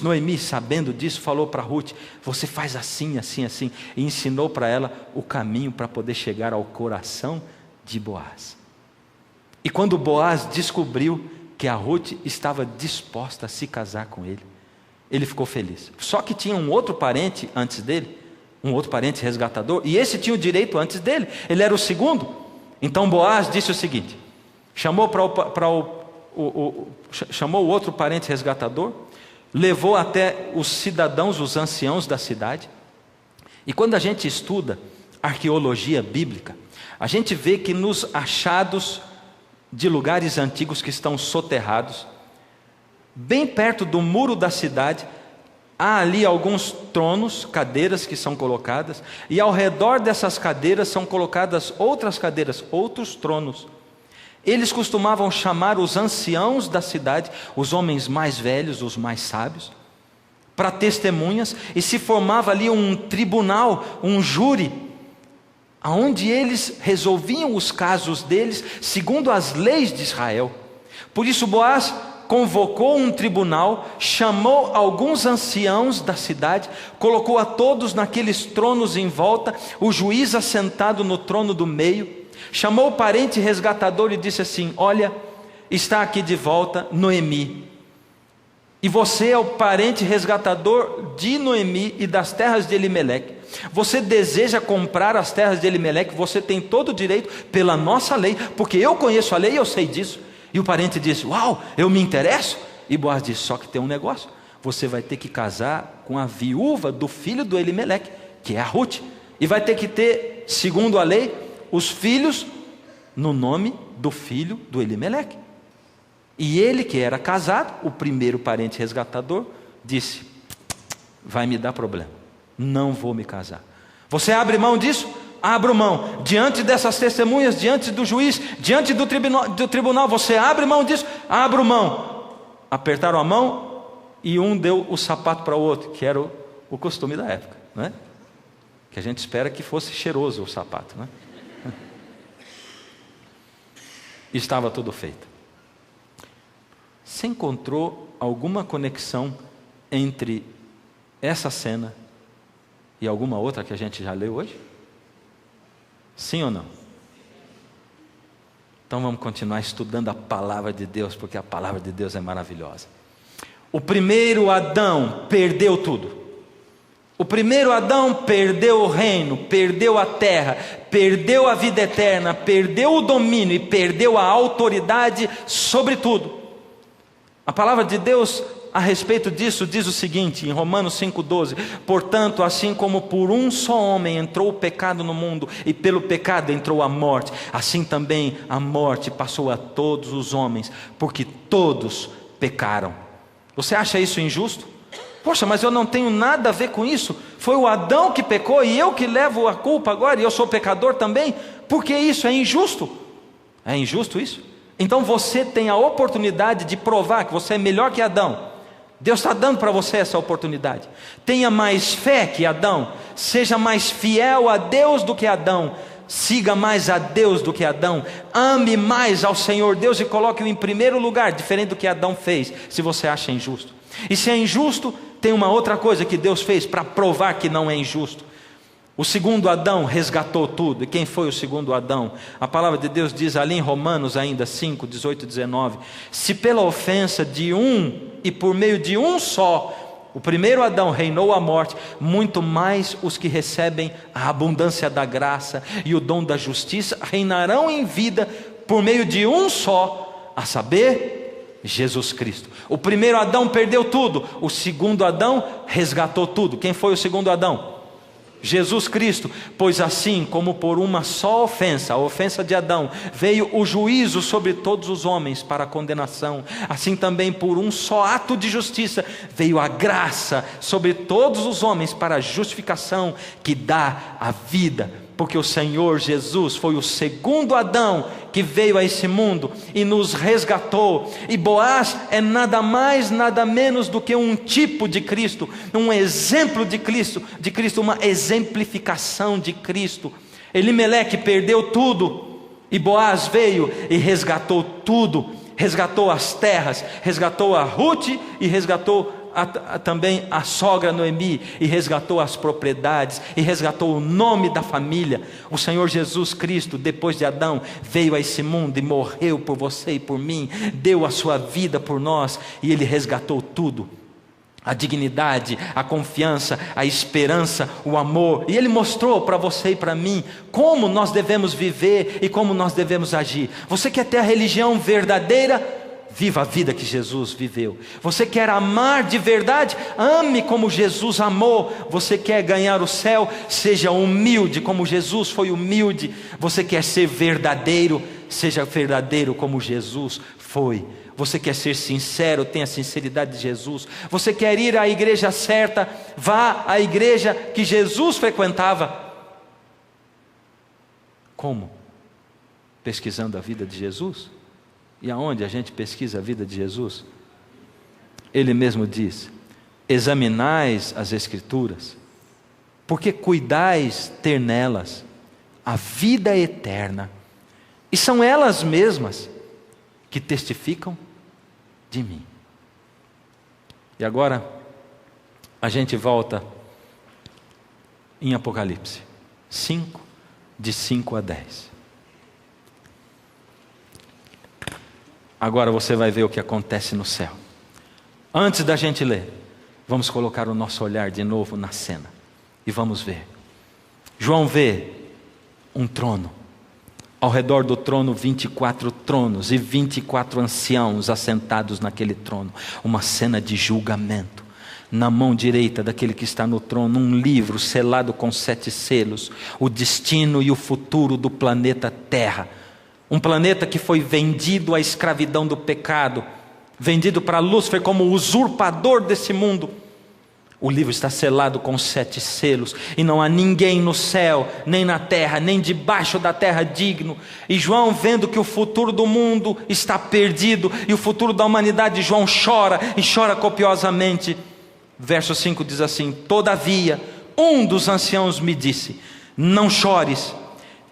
Noemi, sabendo disso, falou para Ruth: você faz assim, assim, assim, e ensinou para ela o caminho para poder chegar ao coração de Boaz. E quando Boaz descobriu que a Ruth estava disposta a se casar com ele, ele ficou feliz. Só que tinha um outro parente antes dele, um outro parente resgatador, e esse tinha o direito antes dele, ele era o segundo. Então Boaz disse o seguinte: chamou chamou o outro parente resgatador, levou até os cidadãos, os anciãos da cidade. E quando a gente estuda arqueologia bíblica, a gente vê que nos achados de lugares antigos que estão soterrados, bem perto do muro da cidade, há ali alguns tronos, cadeiras que são colocadas, e ao redor dessas cadeiras são colocadas outras cadeiras, outros tronos. Eles costumavam chamar os anciãos da cidade, os homens mais velhos, os mais sábios, para testemunhas, e se formava ali um tribunal, um júri, onde eles resolviam os casos deles segundo as leis de Israel. Por isso Boaz convocou um tribunal, chamou alguns anciãos da cidade, colocou a todos naqueles tronos em volta, o juiz assentado no trono do meio, chamou o parente resgatador e disse assim: olha, está aqui de volta Noemi. E você é o parente resgatador de Noemi e das terras de Elimeleque. Você deseja comprar as terras de Elimeleque, você tem todo o direito pela nossa lei, porque eu conheço a lei e eu sei disso. E o parente disse: uau, eu me interesso. E Boaz disse: só que tem um negócio, você vai ter que casar com a viúva do filho do Elimeleque, que é a Ruth, e vai ter que ter, segundo a lei, os filhos no nome do filho do Elimeleque. E ele, que era casado, o primeiro parente resgatador, disse: vai me dar problema, não vou me casar. Você abre mão disso? Abro mão. Diante dessas testemunhas, diante do juiz, diante do tribunal, você abre mão disso? Abro mão. Apertaram a mão e um deu o sapato para o outro, que era o costume da época, não é? Que a gente espera que fosse cheiroso o sapato, não é? Estava tudo feito. Você encontrou alguma conexão entre essa cena e alguma outra que a gente já leu hoje? Sim ou não? Então vamos continuar estudando a palavra de Deus, porque a palavra de Deus é maravilhosa. O primeiro Adão perdeu tudo. O primeiro Adão perdeu o reino, perdeu a terra, perdeu a vida eterna, perdeu o domínio e perdeu a autoridade sobre tudo. A palavra de Deus a respeito disso diz o seguinte, em Romanos 5,12: portanto, assim como por um só homem entrou o pecado no mundo, e pelo pecado entrou a morte, assim também a morte passou a todos os homens, porque todos pecaram. Você acha isso injusto? Poxa, mas eu não tenho nada a ver com isso. Foi o Adão que pecou e eu que levo a culpa agora, e eu sou pecador também. Por que isso? É injusto? É injusto isso? Então você tem a oportunidade de provar que você é melhor que Adão. Deus está dando para você essa oportunidade. Tenha mais fé que Adão, seja mais fiel a Deus do que Adão, siga mais a Deus do que Adão, ame mais ao Senhor Deus e coloque-o em primeiro lugar, diferente do que Adão fez, se você acha injusto. E se é injusto, tem uma outra coisa que Deus fez para provar que não é injusto. O segundo Adão resgatou tudo. E quem foi o segundo Adão? A palavra de Deus diz ali em Romanos ainda 5, 18 e 19: se pela ofensa de um e por meio de um só, o primeiro Adão reinou a morte, muito mais os que recebem a abundância da graça e o dom da justiça reinarão em vida por meio de um só, a saber, Jesus Cristo. O primeiro Adão perdeu tudo, o segundo Adão resgatou tudo. Quem foi o segundo Adão? Jesus Cristo. Pois assim como por uma só ofensa, a ofensa de Adão, veio o juízo sobre todos os homens para a condenação, assim também por um só ato de justiça veio a graça sobre todos os homens para a justificação que dá a vida. Porque o Senhor Jesus foi o segundo Adão que veio a esse mundo e nos resgatou. E Boaz é nada mais, nada menos do que um tipo de Cristo, um exemplo de Cristo, uma exemplificação de Cristo. Elimeleque perdeu tudo e Boaz veio e resgatou tudo. Resgatou as terras, resgatou a Ruth e resgatou também a sogra Noemi, e resgatou as propriedades, e resgatou o nome da família. O Senhor Jesus Cristo, depois de Adão, veio a esse mundo e morreu por você e por mim, deu a sua vida por nós, e Ele resgatou tudo: a dignidade, a confiança, a esperança, o amor. E Ele mostrou para você e para mim como nós devemos viver e como nós devemos agir. Você quer ter a religião verdadeira? Viva a vida que Jesus viveu. Você quer amar de verdade? Ame como Jesus amou. Você quer ganhar o céu? Seja humilde como Jesus foi humilde. Você quer ser verdadeiro? Seja verdadeiro como Jesus foi. Você quer ser sincero? Tenha a sinceridade de Jesus. Você quer ir à igreja certa? Vá à igreja que Jesus frequentava. Como? Pesquisando a vida de Jesus? E aonde a gente pesquisa a vida de Jesus? Ele mesmo diz: examinais as Escrituras, porque cuidais ter nelas a vida eterna, e são elas mesmas que testificam de mim. E agora a gente volta em Apocalipse 5, de 5 a 10. Agora você vai ver o que acontece no céu. Antes da gente ler, vamos colocar o nosso olhar de novo na cena. E vamos ver. João vê um trono. Ao redor do trono, 24 tronos e 24 anciãos assentados naquele trono. Uma cena de julgamento. Na mão direita daquele que está no trono, um livro selado com 7 selos. O destino e o futuro do planeta Terra. Um planeta que foi vendido à escravidão do pecado. Vendido para Lúcifer como usurpador desse mundo. O livro está selado com 7 selos, e não há ninguém no céu, nem na terra, nem debaixo da terra digno. E João, vendo que o futuro do mundo está perdido, e o futuro da humanidade, João chora, e chora copiosamente. Verso 5 diz assim: todavia, um dos anciãos me disse: não chores,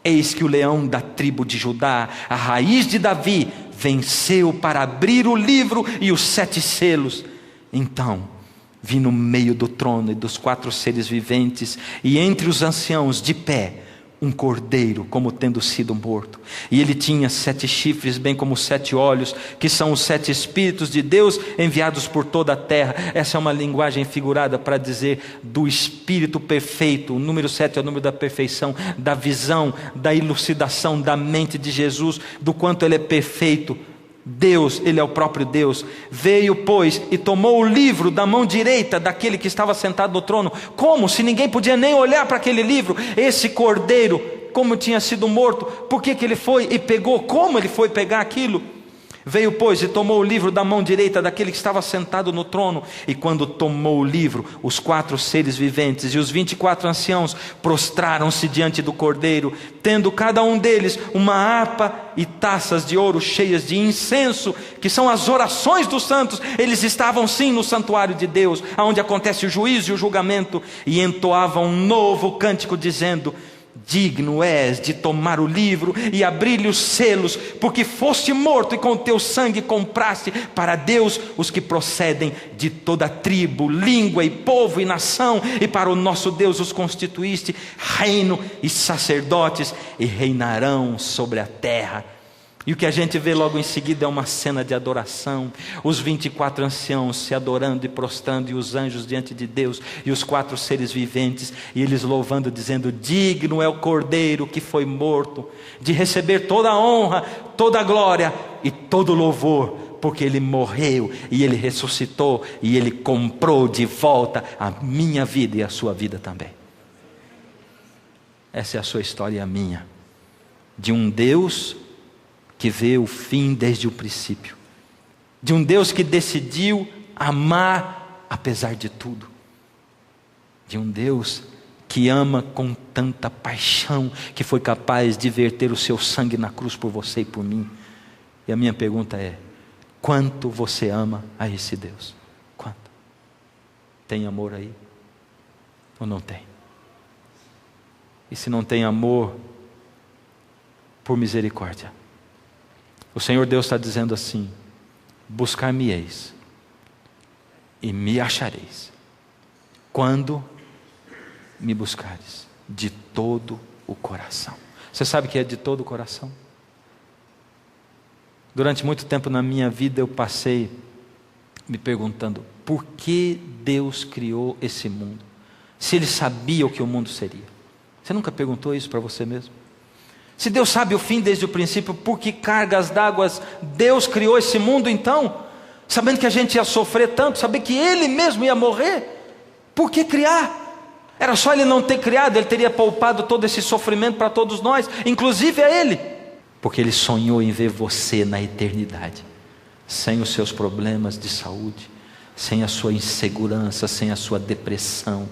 eis que o leão da tribo de Judá, a raiz de Davi, venceu para abrir o livro e os 7 selos. Então vi no meio do trono e dos 4 seres viventes, e entre os anciãos de pé, um cordeiro como tendo sido morto. E ele tinha 7 chifres, bem como 7 olhos, que são os 7 Espíritos de Deus enviados por toda a terra. Essa é uma linguagem figurada para dizer do Espírito perfeito. O número 7 é o número da perfeição, da visão, da elucidação da mente de Jesus, do quanto ele é perfeito. Deus, ele é o próprio Deus. Veio, pois, e tomou o livro da mão direita daquele que estava sentado no trono. Como? Se ninguém podia nem olhar para aquele livro. Esse cordeiro, como tinha sido morto, por que ele foi e pegou? Como ele foi pegar aquilo? Veio, pois, e tomou o livro da mão direita daquele que estava sentado no trono. E quando tomou o livro, os 4 seres viventes e os 24 anciãos prostraram-se diante do cordeiro, tendo cada um deles uma harpa e taças de ouro cheias de incenso, que são as orações dos santos. Eles estavam sim no santuário de Deus, onde acontece o juízo e o julgamento, e entoavam um novo cântico dizendo: digno és de tomar o livro e abrir-lhe os selos, porque foste morto e com teu sangue compraste para Deus os que procedem de toda tribo, língua e povo e nação, e para o nosso Deus os constituíste reino e sacerdotes, e reinarão sobre a terra. E o que a gente vê logo em seguida é uma cena de adoração, os 24 anciãos se adorando e prostrando, e os anjos diante de Deus, e os 4 seres viventes, e eles louvando, dizendo: digno é o cordeiro que foi morto, de receber toda a honra, toda a glória e todo o louvor, porque ele morreu, e ele ressuscitou, e ele comprou de volta a minha vida e a sua vida também. Essa é a sua história e a minha, de um Deus que vê o fim desde o princípio, de um Deus que decidiu amar apesar de tudo, de um Deus que ama com tanta paixão, que foi capaz de verter o seu sangue na cruz por você e por mim. E a minha pergunta é: quanto você ama a esse Deus? Quanto? Tem amor aí? Ou não tem? E se não tem amor, por misericórdia, o Senhor Deus está dizendo assim: buscar-me-eis e me achareis, quando me buscares de todo o coração. Você sabe o que é de todo o coração? Durante muito tempo na minha vida eu passei me perguntando: por que Deus criou esse mundo? Se Ele sabia o que o mundo seria. Você nunca perguntou isso para você mesmo? Se Deus sabe o fim desde o princípio, por que cargas d'água Deus criou esse mundo então? Sabendo que a gente ia sofrer tanto, sabendo que Ele mesmo ia morrer, por que criar? Era só Ele não ter criado, Ele teria poupado todo esse sofrimento para todos nós, inclusive a Ele. Porque Ele sonhou em ver você na eternidade, sem os seus problemas de saúde, sem a sua insegurança, sem a sua depressão,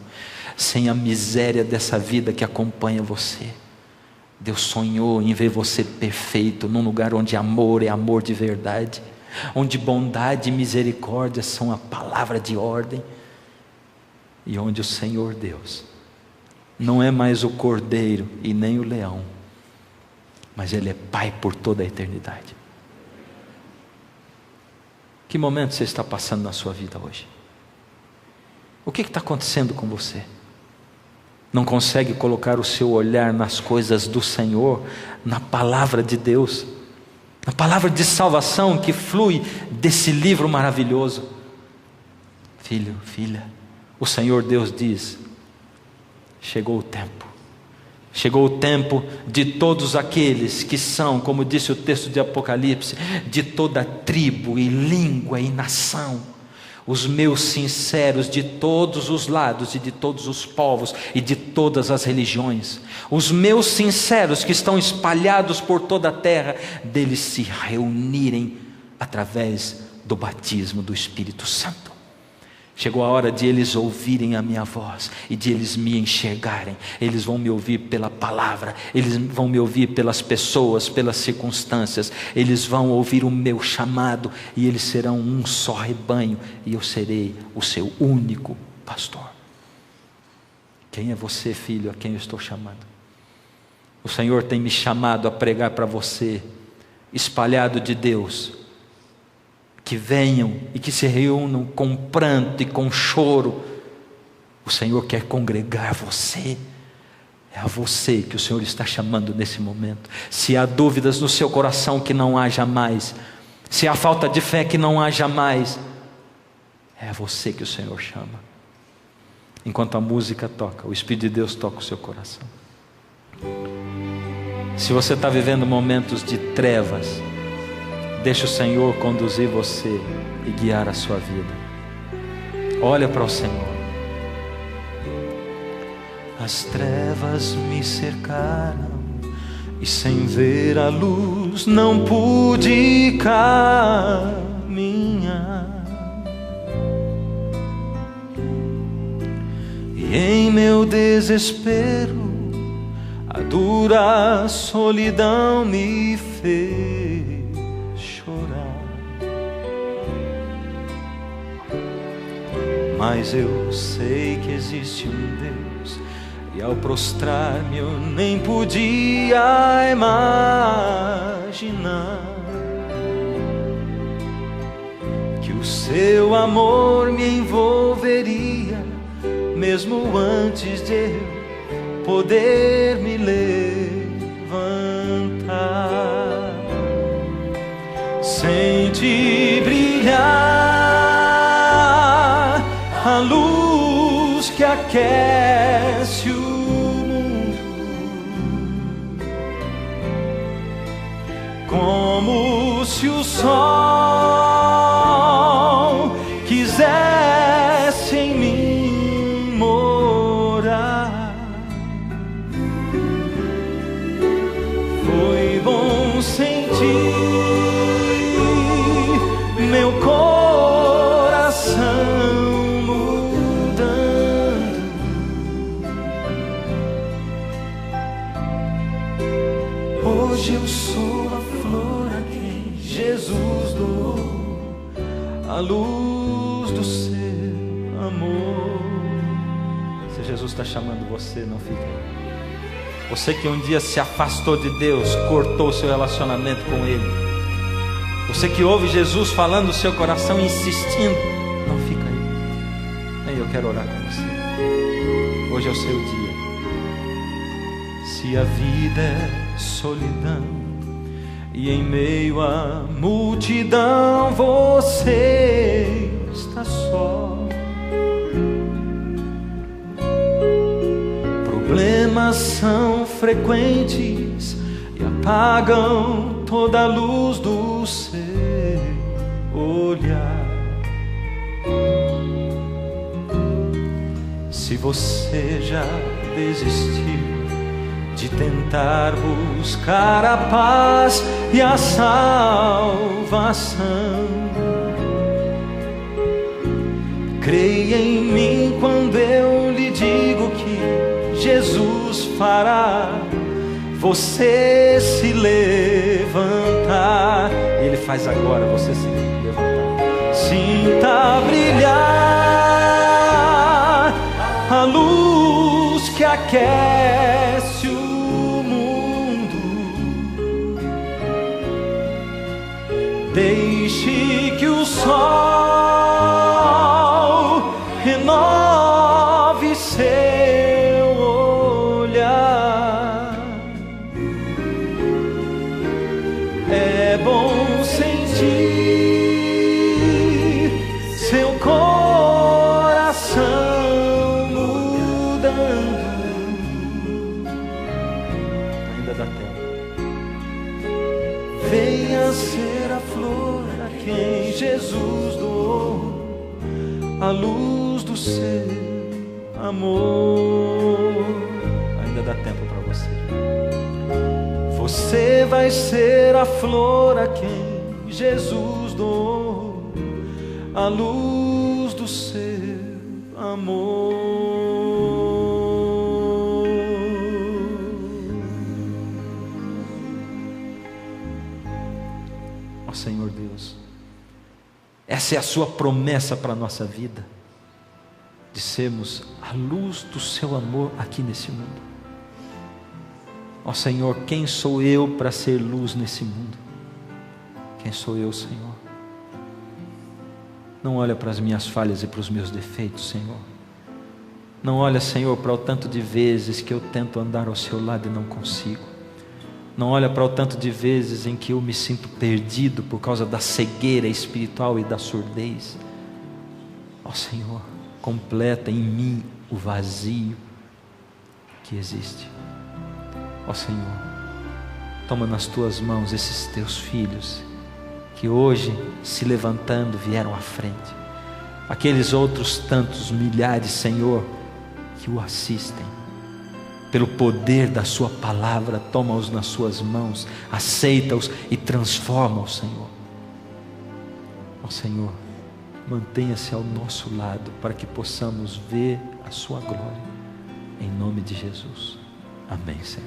sem a miséria dessa vida que acompanha você. Deus sonhou em ver você perfeito, num lugar onde amor é amor de verdade, onde bondade e misericórdia são a palavra de ordem, e onde o Senhor Deus não é mais o cordeiro e nem o leão, mas Ele é Pai por toda a eternidade. Que momento você está passando na sua vida hoje? O que está acontecendo com você? Não consegue colocar o seu olhar nas coisas do Senhor, na palavra de Deus? a palavra de salvação que flui desse livro maravilhoso. Filho, filha, o Senhor Deus diz: chegou o tempo. Chegou o tempo de todos aqueles que são, como disse o texto de Apocalipse, de toda tribo e língua e nação, os meus sinceros de todos os lados e de todos os povos e de todas as religiões, os meus sinceros que estão espalhados por toda a terra, deles se reunirem através do batismo do Espírito Santo. Chegou a hora de eles ouvirem a minha voz e de eles me enxergarem. Eles vão me ouvir pela palavra, eles vão me ouvir pelas pessoas, pelas circunstâncias. Eles vão ouvir o meu chamado e eles serão um só rebanho e eu serei o seu único pastor. Quem é você, filho, a quem eu estou chamando? O Senhor tem me chamado a pregar para você, espalhado de Deus, que venham e que se reúnam com pranto e com choro. O Senhor quer congregar você. É a você que o Senhor está chamando nesse momento. Se há dúvidas no seu coração, que não haja mais. Se há falta de fé, que não haja mais. É a você que o Senhor chama. Enquanto a música toca, o Espírito de Deus toca o seu coração. Se você está vivendo momentos de trevas, deixa o Senhor conduzir você e guiar a sua vida. Olha para o Senhor. As trevas me cercaram e sem ver a luz não pude caminhar. E em meu desespero a dura solidão me fez mas eu sei que existe um Deus, e ao prostrar-me eu nem podia imaginar que o seu amor me envolveria, mesmo antes de eu poder me levantar. Senti brilhar a luz que aquece o mundo, como se o sol quisesse em mim morar. Foi bom sentir meu coração hoje eu sou a flor a quem Jesus doou, a luz do seu amor. Se Jesus está chamando você, não fique aí. Você que um dia se afastou de Deus, cortou o seu relacionamento com Ele. Você que ouve Jesus falando no seu coração, insistindo, não fica aí. Eu quero orar com você. Hoje é o seu dia. Se a vida é solidão e em meio à multidão você está só, problemas são frequentes e apagam toda a luz do seu olhar. Se você já desistiu de tentar buscar a paz e a salvação, creia em mim quando eu lhe digo que Jesus fará você se levantar. Ele faz agora você se levantar. Sinta brilhar a luz que aquece o mundo. Deixe que o sol renove seu olhar. É bom Jesus doou a luz do seu amor. Ainda dá tempo para você. Você vai ser a flor a quem Jesus doou a luz do seu amor. Ó Senhor Deus, essa é a sua promessa para a nossa vida, de sermos a luz do seu amor aqui nesse mundo. Ó Senhor, quem sou eu para ser luz nesse mundo? Quem sou eu, Senhor? Não olha para as minhas falhas e para os meus defeitos, Senhor. Não olha, Senhor, para o tanto de vezes que eu tento andar ao seu lado e não consigo. Não olha para o tanto de vezes em que eu me sinto perdido por causa da cegueira espiritual e da surdez. Ó Senhor, completa em mim o vazio que existe. Ó Senhor, toma nas tuas mãos esses teus filhos que hoje, se levantando, vieram à frente. Aqueles outros tantos milhares, Senhor, que o assistem. Pelo poder da sua palavra, toma-os nas suas mãos, aceita-os e transforma-os, Senhor. Ó Senhor, mantenha-se ao nosso lado para que possamos ver a sua glória. Em nome de Jesus. Amém, Senhor.